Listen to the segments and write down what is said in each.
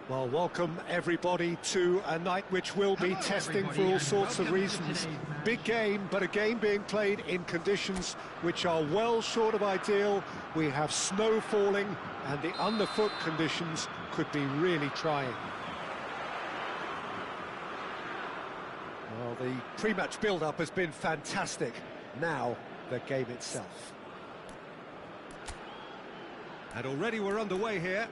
Well, welcome everybody to a night which will be testing for all sorts of reasons. Big game, but a game being played in conditions which are well short of ideal. We have snow falling and the underfoot conditions could be really trying. Well, the pre-match build-up has been fantastic. Now, the game itself. And already we're underway here.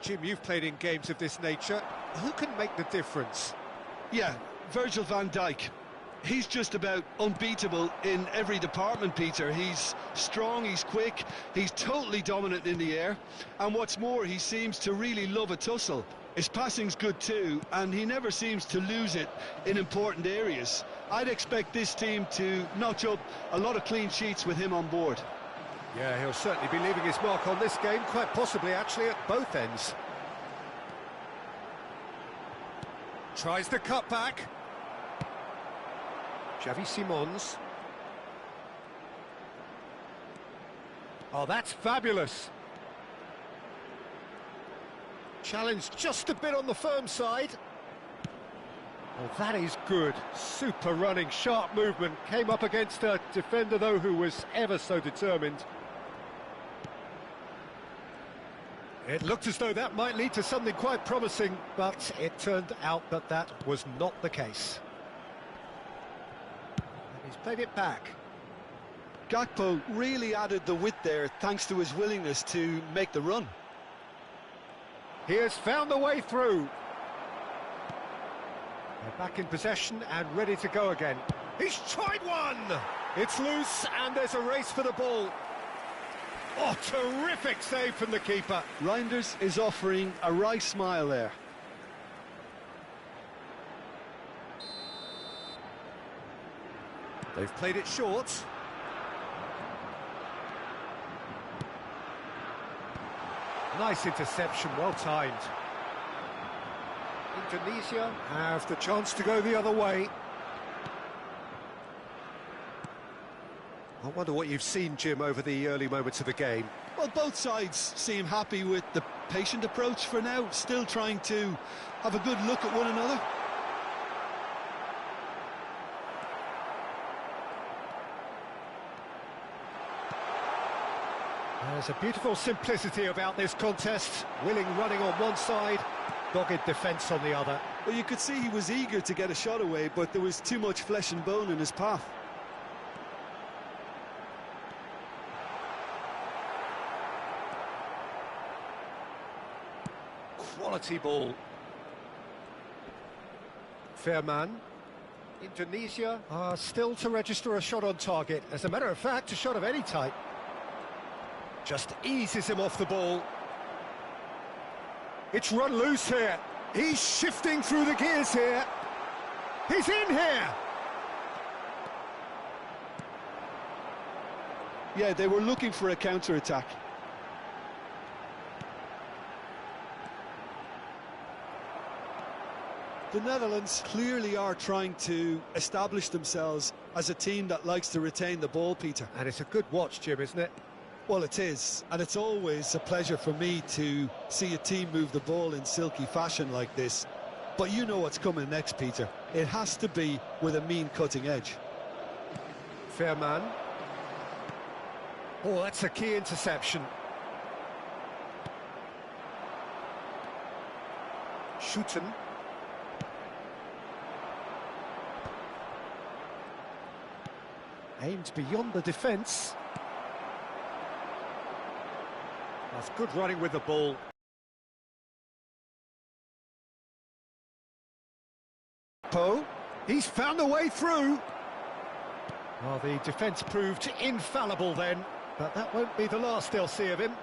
Jim, you've played in games of this nature. Who can make the difference? Yeah, Virgil van Dijk. He's just about unbeatable in every department, Peter. He's strong, he's quick, he's totally dominant in the air. And what's more, he seems to really love a tussle. His passing's good too, and he never seems to lose it in important areas. I'd expect this team to notch up a lot of clean sheets with him on board. Yeah, he'll certainly be leaving his mark on this game, quite possibly actually at both ends. Tries the cut back. Xavi Simons. Oh, that's fabulous. Challenge just a bit on the firm side. Oh, that is good. Super running, sharp movement. Came up against a defender, though, who was ever so determined. It looked as though that might lead to something quite promising, but it turned out that that was not the case. And he's played it back. Gakpo really added the width there thanks to his willingness to make the run. He has found the way through. They're back in possession and ready to go again. He's tried one! It's loose and there's a race for the ball. Oh, terrific save from the keeper. Reinders is offering a wry smile there. They've played it short. Nice interception, well timed. Indonesia have the chance to go the other way. I wonder what you've seen, Jim, over the early moments of the game. Well, both sides seem happy with the patient approach for now, still trying to have a good look at one another. There's a beautiful simplicity about this contest. Willing running on one side, dogged defence on the other. Well, you could see he was eager to get a shot away, but there was too much flesh and bone in his path. Quality ball. Fair man. Indonesia are still to register a shot on target. As a matter of fact, a shot of any type. Just eases him off the ball. It's run loose here. He's shifting through the gears here. He's in here. Yeah, they were looking for a counter-attack. The Netherlands clearly are trying to establish themselves as a team that likes to retain the ball, Peter. And it's a good watch, Jim, isn't it? Well, it is, and it's always a pleasure for me to see a team move the ball in silky fashion like this. But you know what's coming next, Peter. It has to be with a mean cutting edge. Fair man. Oh, that's a key interception. Shooten. Aimed beyond the defence. That's good running with the ball. He's found a way through. Well, the defence proved infallible then, but that won't be the last they'll see of him.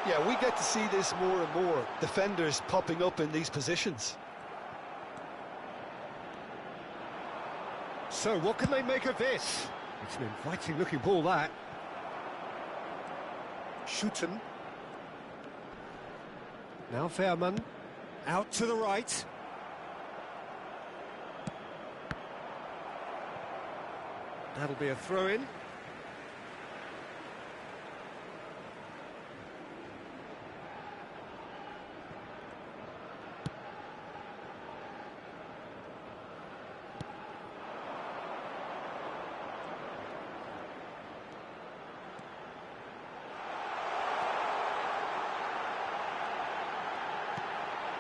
Yeah, we get to see this more and more. Defenders popping up in these positions. So, what can they make of this? It's an inviting-looking ball, that. Shooten. Now Fairman. Out to the right. That'll be a throw-in.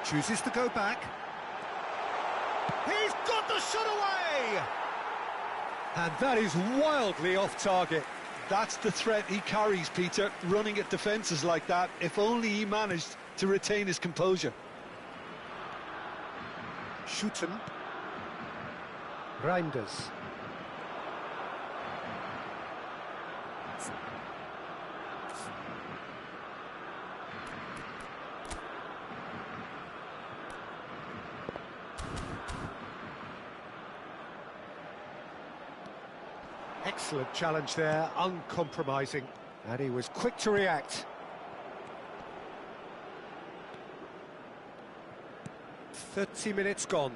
Chooses to go back. He's got the shot away! And that is wildly off target. That's the threat he carries, Peter, running at defences like that. If only he managed to retain his composure. Shooten. Reinders. Excellent challenge there, uncompromising, and he was quick to react. 30 minutes gone.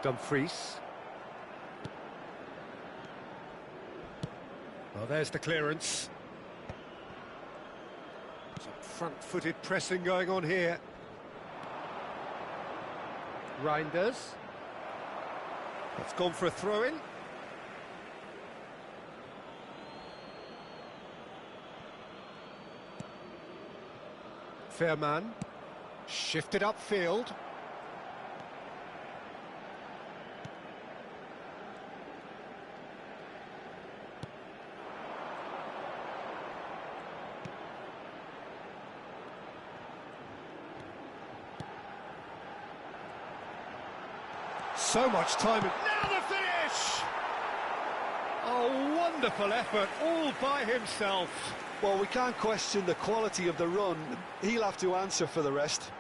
Dumfries. Well, there's the clearance. Some front-footed pressing going on here. Reinders. That's gone for a throw-in. Fairman. Shifted upfield. So much time. Now the finish! A wonderful effort, all by himself. Well, we can't question the quality of the run. He'll have to answer for the rest.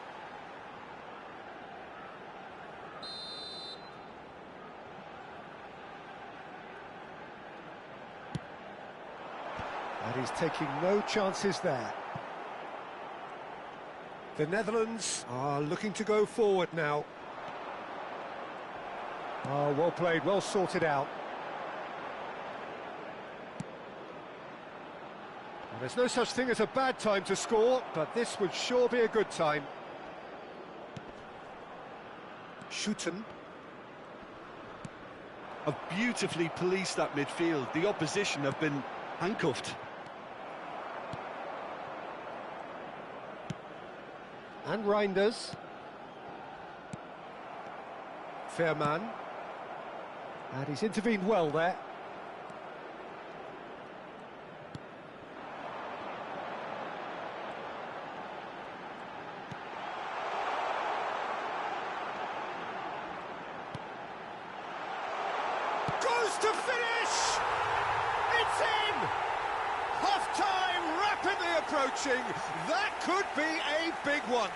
And he's taking no chances there. The Netherlands are looking to go forward now. Oh, well played, well sorted out. Well, there's no such thing as a bad time to score, but this would sure be a good time. Shooten. Have beautifully policed that midfield. The opposition have been handcuffed. And Reinders. Fairman. And he's intervened well there. Goes to finish! It's in! Half-time rapidly approaching. That could be a big one.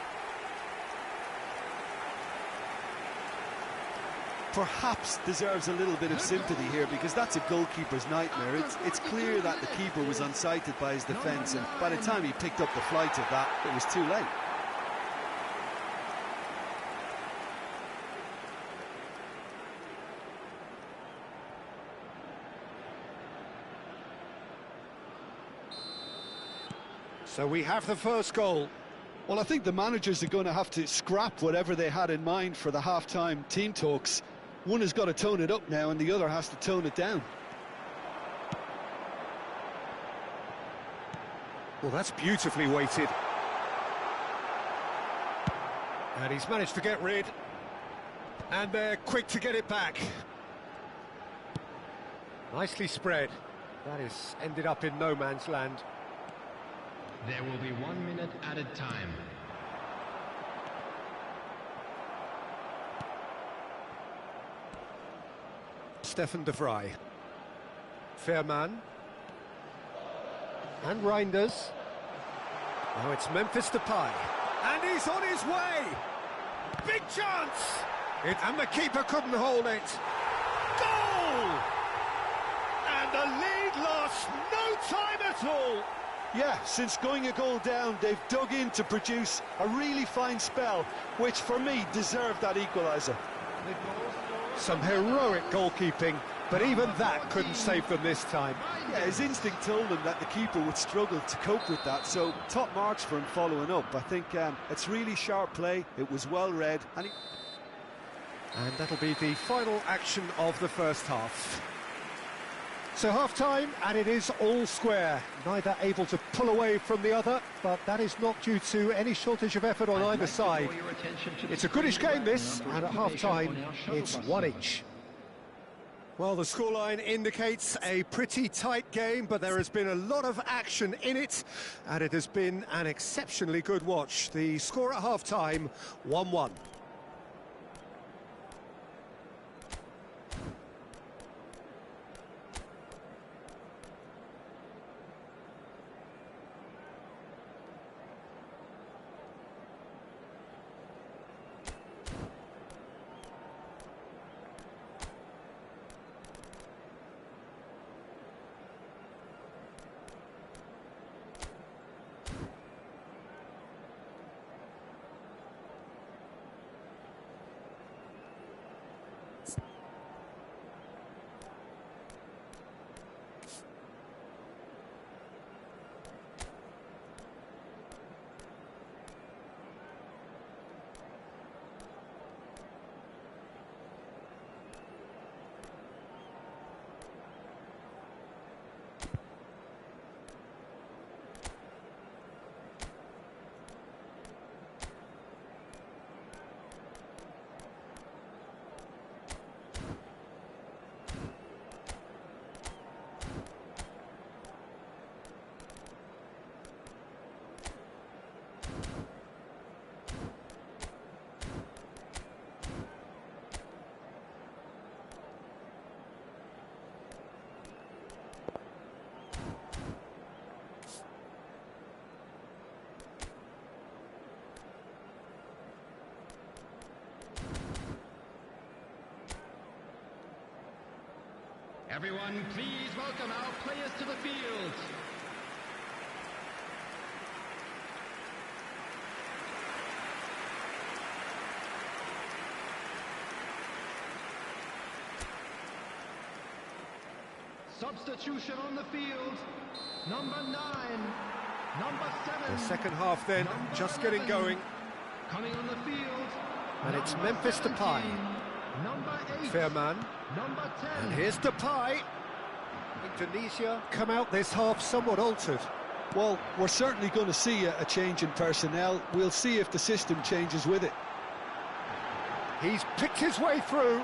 Perhaps deserves a little bit of sympathy here, because that's a goalkeeper's nightmare. It's clear that the keeper was unsighted by his defence, and by the time he picked up the flight of that, it was too late. So we have the first goal. Well, I think the managers are going to have to scrap whatever they had in mind for the half-time team talks. One has got to tone it up now, and the other has to tone it down. Well, that's beautifully weighted. And he's managed to get rid. And they're quick to get it back. Nicely spread. That is ended up in no man's land. There will be 1 minute added time. Stefan de Vrij. Fairman. And Reinders. Now it's Memphis Depay. And he's on his way! Big chance! And the keeper couldn't hold it. Goal! And the lead lost no time at all. Yeah, since going a goal down, they've dug in to produce a really fine spell, which for me deserved that equaliser. Some heroic goalkeeping, but even that couldn't save them this time. Yeah, his instinct told him that the keeper would struggle to cope with that, so top marks for him following up. I think it's really sharp play, it was well read, and that'll be the final action of the first half. So half-time, and it is all square. Neither able to pull away from the other, but that is not due to any shortage of effort on either side. It's a goodish game, this, and at half-time, it's one each. Well, the scoreline indicates a pretty tight game, but there has been a lot of action in it, and it has been an exceptionally good watch. The score at half-time, 1-1. Everyone, please welcome our players to the field. Substitution on the field. Number 9, number 7. The second half then, just getting going. Coming on the field. And it's Memphis Depay. Number 8. Fairman. Number 10. And here's Depay. Indonesia come out this half somewhat altered. well, we're certainly going to see a change in personnel. We'll see if the system changes with it. He's picked his way through.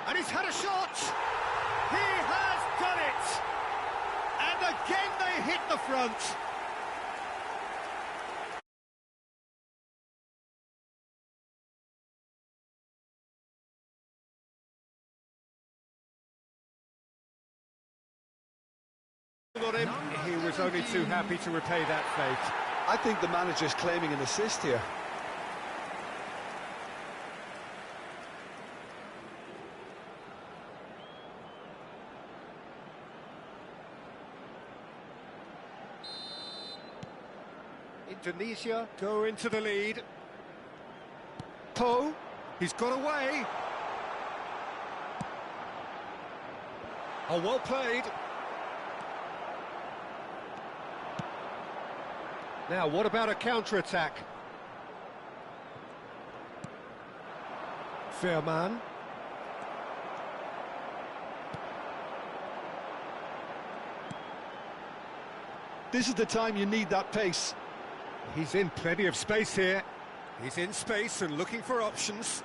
And he's had a shot. He has done it. And again they hit the front. On him, he was only too happy to repay that fate. I think the manager's claiming an assist here. Indonesia go into the lead. Poe, he's got away. Oh, well played. Now, what about a counter-attack? Fairman. This is the time you need that pace. He's in plenty of space here. He's in space and looking for options.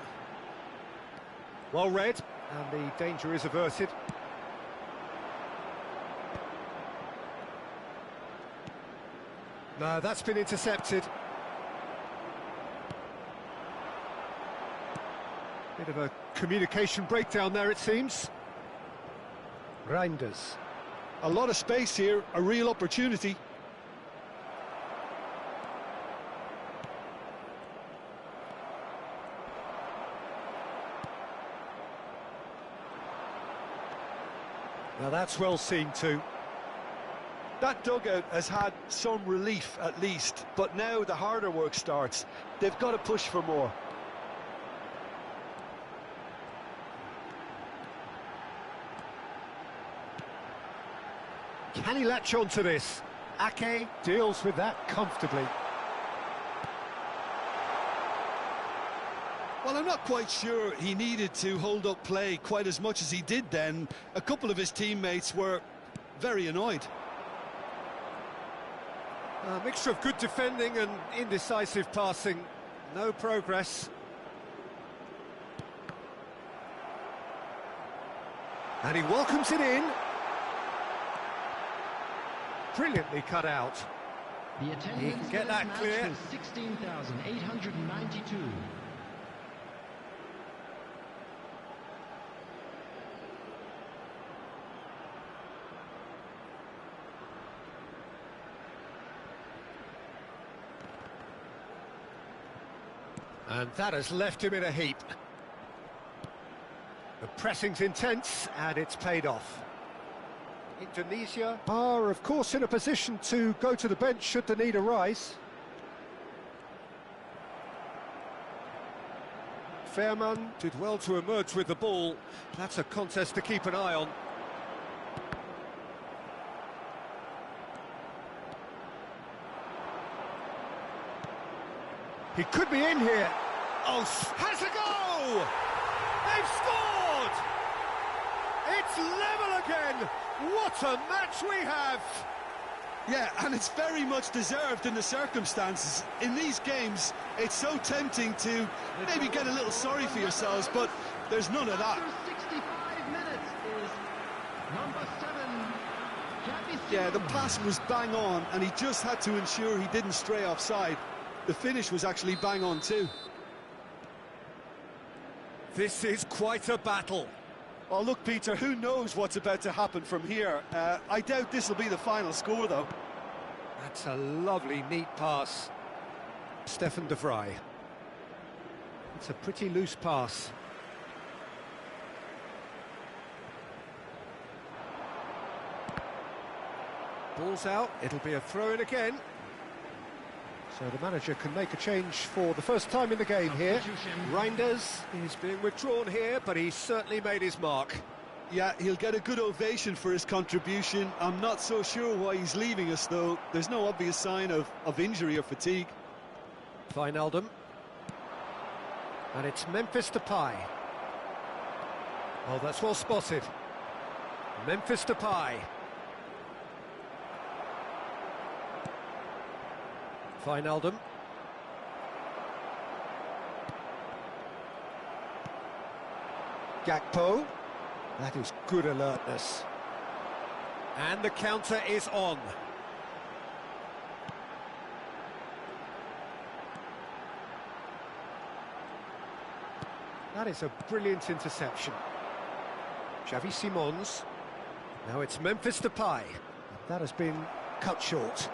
Well read, and the danger is averted. No, that's been intercepted. Bit of a communication breakdown there, it seems. Reinders. A lot of space here, a real opportunity. Now that's well seen too. That dugout has had some relief at least, but now the harder work starts. They've got to push for more. Can he latch on to this? Ake deals with that comfortably. Well, I'm not quite sure he needed to hold up play quite as much as he did then. A couple of his teammates were very annoyed. A mixture of good defending and indecisive passing. No progress. And he welcomes it in. Brilliantly cut out. The He attendance can get for that this clear. match was 16,892. And that has left him in a heap. The pressing's intense, and it's paid off. Indonesia are, of course, in a position to go to the bench should the need arise. Fairman did well to emerge with the ball. That's a contest to keep an eye on. He could be in here. Oh, has a goal! They've scored! It's level again! What a match we have! Yeah, and it's very much deserved in the circumstances. In these games, it's so tempting to maybe get a little sorry for yourselves, but there's none of that. After 65 minutes is number 7. Yeah, the pass was bang on, and he just had to ensure he didn't stray offside. The finish was actually bang on too. This is quite a battle. Oh, look, Peter, who knows what's about to happen from here? I doubt this will be the final score, though. That's a lovely, neat pass. Stefan de Vrij. It's a pretty loose pass. Ball's out, it'll be a throw-in again. So the manager can make a change for the first time in the game here. Reinders is being withdrawn here, but he's certainly made his mark. Yeah, he'll get a good ovation for his contribution. I'm not so sure why he's leaving us, though. There's no obvious sign of injury or fatigue. Wijnaldum. And it's Memphis Depay. Oh, that's well spotted. Memphis Depay. Wijnaldum. Gakpo. That is good alertness. And the counter is on. That is a brilliant interception. Xavi Simons. Now it's Memphis Depay. That has been cut short.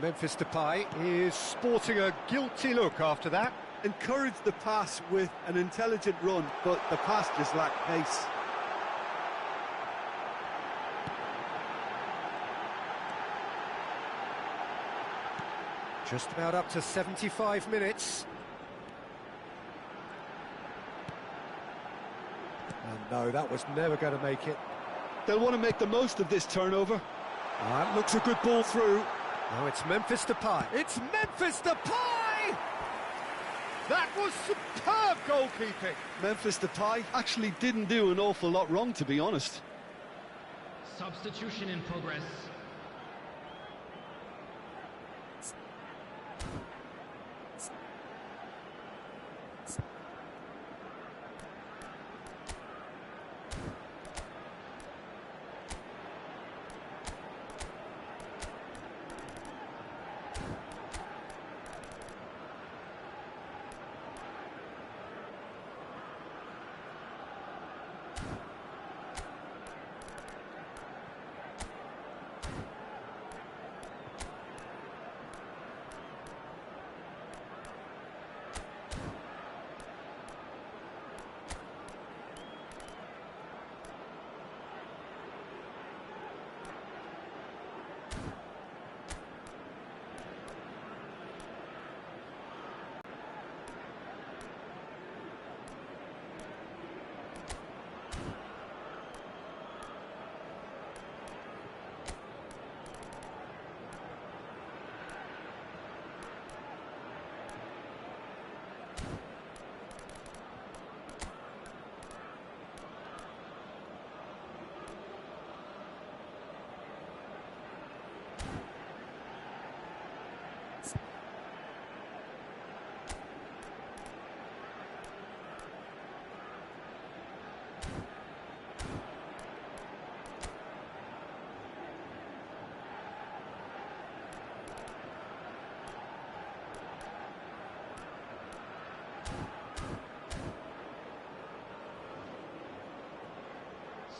Memphis Depay is sporting a guilty look after that. Encouraged the pass with an intelligent run, but the pass just lacked pace. Just about up to 75 minutes. And no, that was never going to make it. They'll want to make the most of this turnover. That looks a good ball through. Now it's Memphis Depay. It's Memphis Depay! That was superb goalkeeping. Memphis Depay actually didn't do an awful lot wrong, to be honest. Substitution in progress.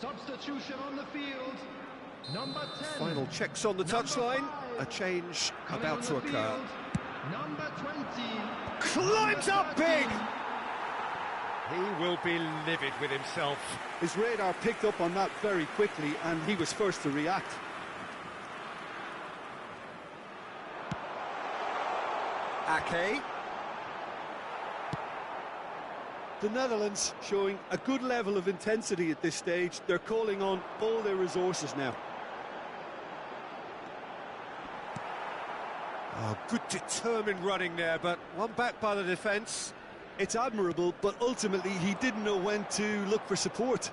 Substitution on the field. Number 10. Final checks on the touchline. A change about to occur. Number 20. Climbs up big! He will be livid with himself. His radar picked up on that very quickly, and he was first to react. Ake. The Netherlands showing a good level of intensity at this stage. They're calling on all their resources now. Oh, good determined running there, but one back by the defence. It's admirable, but ultimately he didn't know when to look for support.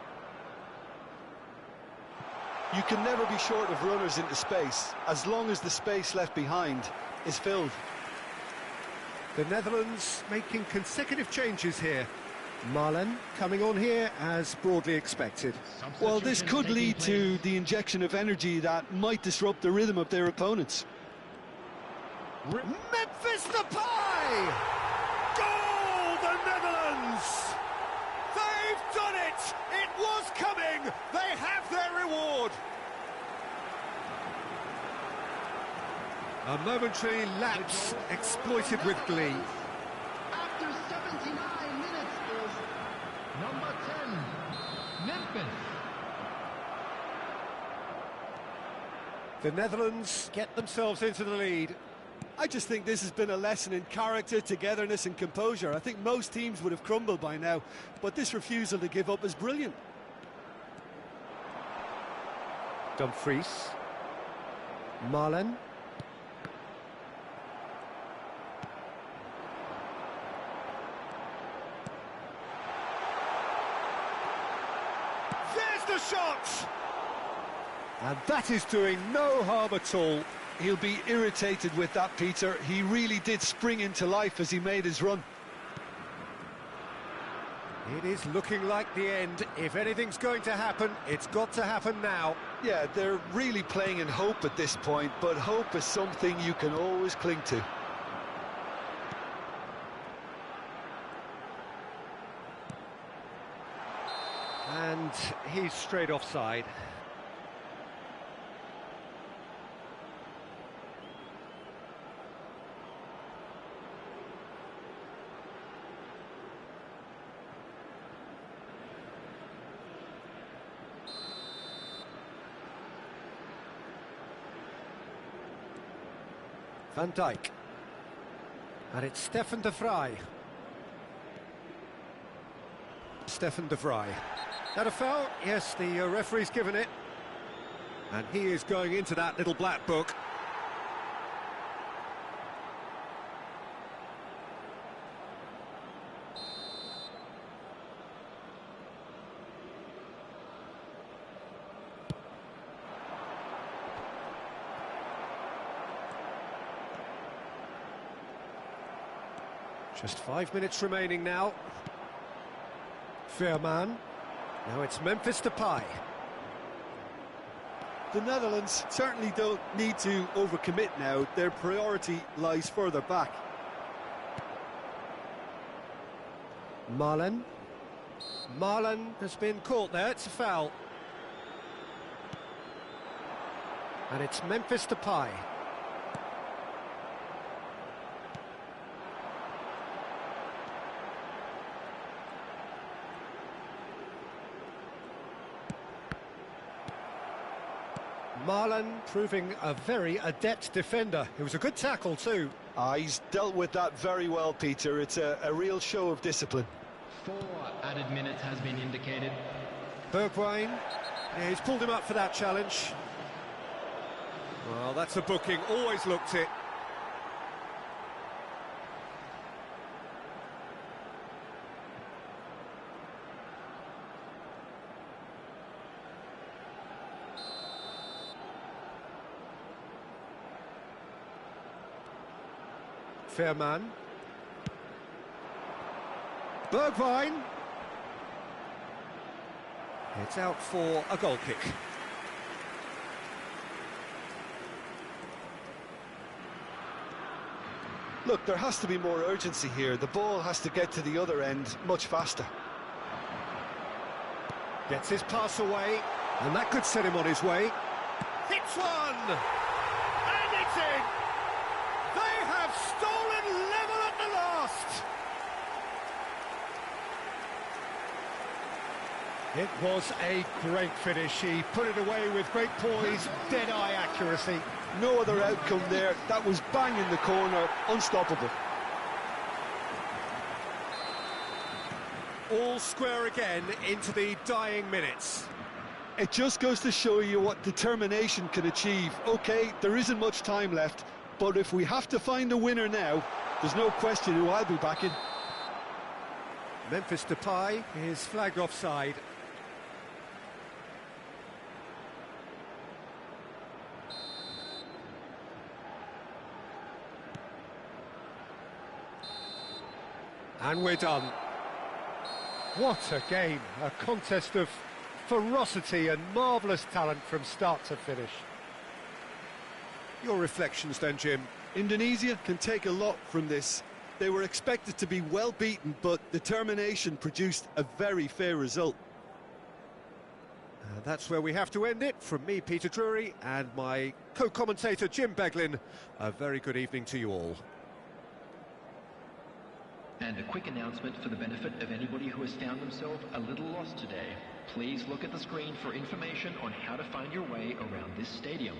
You can never be short of runners into space, as long as the space left behind is filled. The Netherlands making consecutive changes here. Malam coming on here as broadly expected. Well, this could lead to the injection of energy that might disrupt the rhythm of their opponents. Memphis Depay! Goal, the Netherlands! They've done it! It was coming! They have their reward! A momentary lapse exploited with glee. After 79 minutes is number 10, Memphis. The Netherlands get themselves into the lead. I just think this has been a lesson in character, togetherness and composure. I think most teams would have crumbled by now, but this refusal to give up is brilliant. Dumfries. Malam. There's the shot! And that is doing no harm at all. He'll be irritated with that, Peter. He really did spring into life as he made his run. It is looking like the end. If anything's going to happen, it's got to happen now. Yeah, they're really playing in hope at this point, but hope is something you can always cling to. And he's straight offside. Van Dijk. And it's Stefan de Vrij. Stefan de Vrij. That a foul? Yes, the referee's given it. And he is going into that little black book. Just 5 minutes remaining now. Veerman. Now it's Memphis Depay. The Netherlands certainly don't need to overcommit now. Their priority lies further back. Malam. Malam has been caught there. It's a foul. And it's Memphis Depay. Malam proving a very adept defender. It was a good tackle too. He's dealt with that very well, Peter. It's a real show of discipline. 4 added minutes has been indicated. Bergwijn. Yeah, he's pulled him up for that challenge. Well, that's a booking. Always looked it. fair man. Bergwijn. It's out for a goal kick. Look, there has to be more urgency here. The ball has to get to the other end much faster. Gets his pass away, and that could set him on his way. Hits one! And it's in! They have stolen level at the last! It was a great finish. He put it away with great poise, dead-eye accuracy. No other outcome there. That was bang in the corner, unstoppable. All square again into the dying minutes. It just goes to show you what determination can achieve. Okay, there isn't much time left, but if we have to find a winner now, there's no question who I'll be backing. Memphis Depay is flagged offside. And we're done. What a game, a contest of ferocity and marvellous talent from start to finish. Your reflections then, Jim? Indonesia can take a lot from this. They were expected to be well beaten, but determination produced a very fair result. That's where we have to end it. From me, Peter Drury, and my co-commentator, Jim Beglin, a very good evening to you all. And a quick announcement for the benefit of anybody who has found themselves a little lost today. Please look at the screen for information on how to find your way around this stadium.